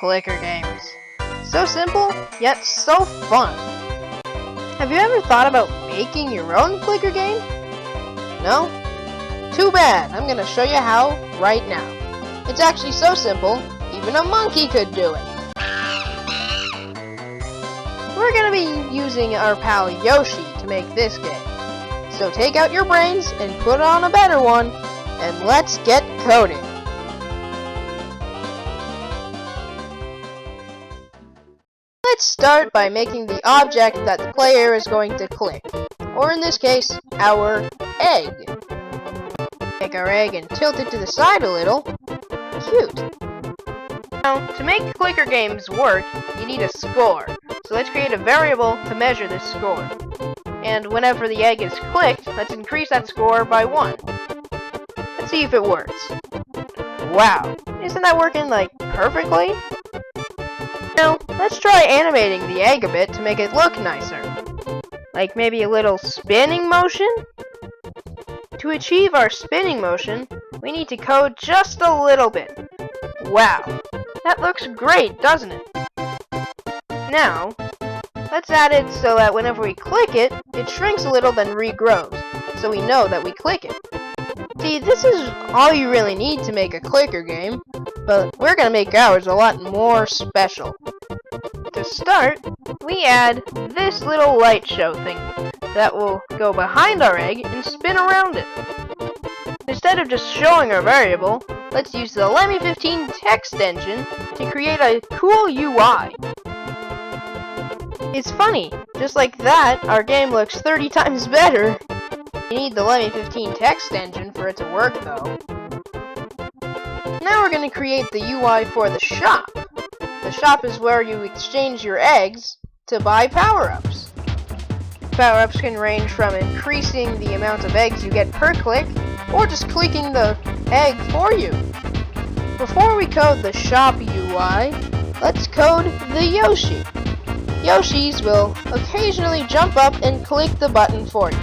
clicker games. So simple, yet so fun. Have you ever thought about making your own clicker game? No? Too bad, I'm gonna show you how right now. It's actually so simple, even a monkey could do it. We're gonna be using our pal Yoshi to make this game. So take out your brains and put on a better one, and let's get coding. Let's start by making the object that the player is going to click, or in this case, our egg. Take our egg and tilt it to the side a little. Cute. Now, to make clicker games work, you need a score. So let's create a variable to measure this score. And whenever the egg is clicked, let's increase that score by 1. Let's see if it works. Wow, isn't that working like perfectly? Now, let's try animating the egg a bit to make it look nicer. Like maybe a little spinning motion? To achieve our spinning motion, we need to code just a little bit. Wow, that looks great, doesn't it? Now, let's add it so that whenever we click it, it shrinks a little then regrows, so we know that we click it. See, this is all you really need to make a clicker game, but we're gonna make ours a lot more special. To start, we add this little light show thing that will go behind our egg and spin around it. Instead of just showing our variable, let's use the Lemmy15 text engine to create a cool UI. It's funny, just like that, our game looks 30 times better. You need the Lemmy15 text engine for it to work though. Now we're going to create the UI for the shop. The shop is where you exchange your eggs to buy power-ups. Power-ups can range from increasing the amount of eggs you get per click, or just clicking the egg for you. Before we code the shop UI, let's code the Yoshi. Yoshis will occasionally jump up and click the button for you.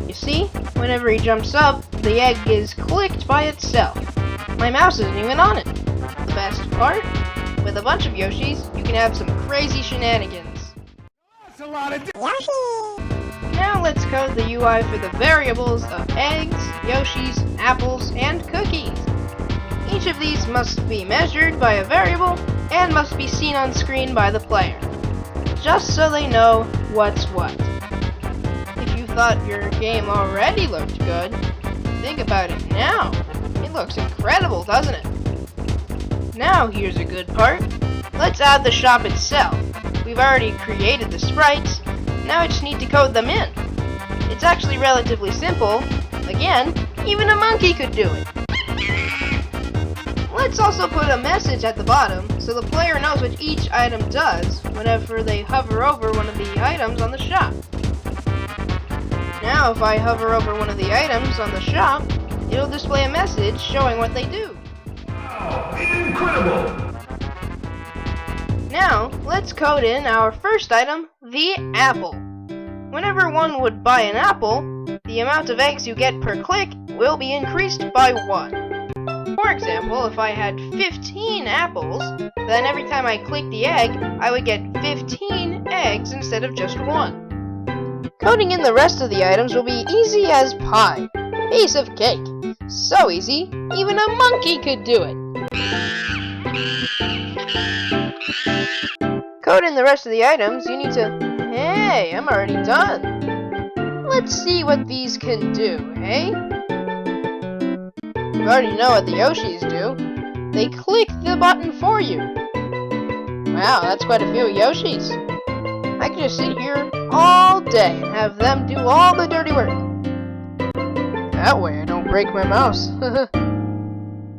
You see, whenever he jumps up, the egg is clicked by itself. My mouse isn't even on it. The best part? With a bunch of Yoshis, you can have some crazy shenanigans. That's a lot of Yoshi! Now let's code the UI for the variables of eggs, Yoshis, apples, and cookies. Each of these must be measured by a variable and must be seen on screen by the player, just so they know what's what. If you thought your game already looked good, think about it now. It looks incredible, doesn't it? Now here's a good part. Let's add the shop itself. We've already created the sprites, now I just need to code them in. It's actually relatively simple. Again, even a monkey could do it. Let's also put a message at the bottom so the player knows what each item does whenever they hover over one of the items on the shop. Now if I hover over one of the items on the shop, it'll display a message showing what they do. Wow, incredible! Now, let's code in our first item, the apple. Whenever one would buy an apple, the amount of eggs you get per click will be increased by 1. For example, if I had 15 apples, then every time I click the egg, I would get 15 eggs instead of just 1. Coding in the rest of the items will be easy as pie. Piece of cake. So easy, even a monkey could do it. Code in the rest of the items, you need to... Hey, I'm already done. Let's see what these can do, eh? You already know what the Yoshis do. They click the button for you. Wow, that's quite a few Yoshis. I could just sit here all day and have them do all the dirty work. That way I don't break my mouse.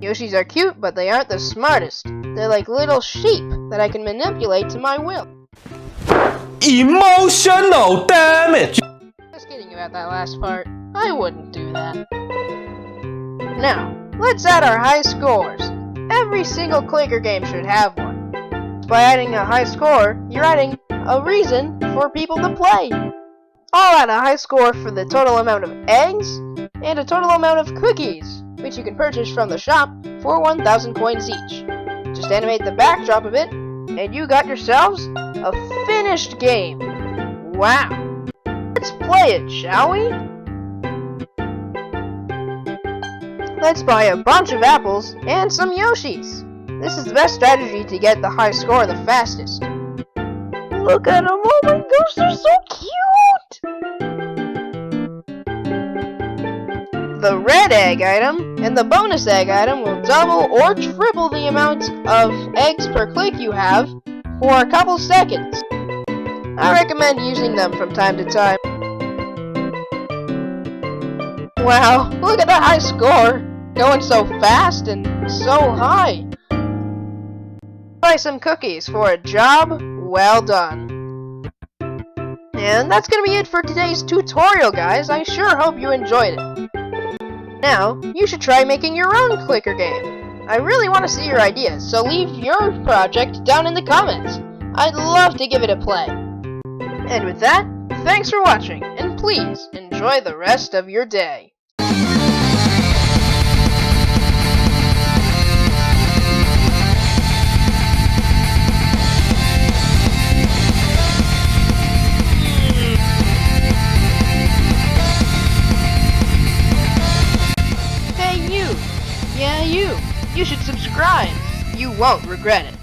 Yoshis are cute, but they aren't the smartest. They're like little sheep that I can manipulate to my will. Emotional damage! Just kidding about that last part. I wouldn't do that. Now, let's add our high scores. Every single clicker game should have one. By adding a high score, you're adding a reason for people to play. I'll add a high score for the total amount of eggs and a total amount of cookies, which you can purchase from the shop for 1,000 coins each. Just animate the backdrop of it, and you got yourselves a finished game. Wow. Let's play it, shall we? Let's buy a bunch of apples and some Yoshis. This is the best strategy to get the high score the fastest. Look at them, oh my gosh, they're so cute! The red egg item and the bonus egg item will double or triple the amount of eggs per click you have for a couple seconds. I recommend using them from time to time. Wow, look at the high score! Going so fast and so high. Buy some cookies for a job well done. And that's gonna be it for today's tutorial, guys. I sure hope you enjoyed it. Now, you should try making your own clicker game. I really want to see your ideas, so leave your project down in the comments. I'd love to give it a play. And with that, thanks for watching, and please enjoy the rest of your day. Hey you! Yeah, you should subscribe. You won't regret it.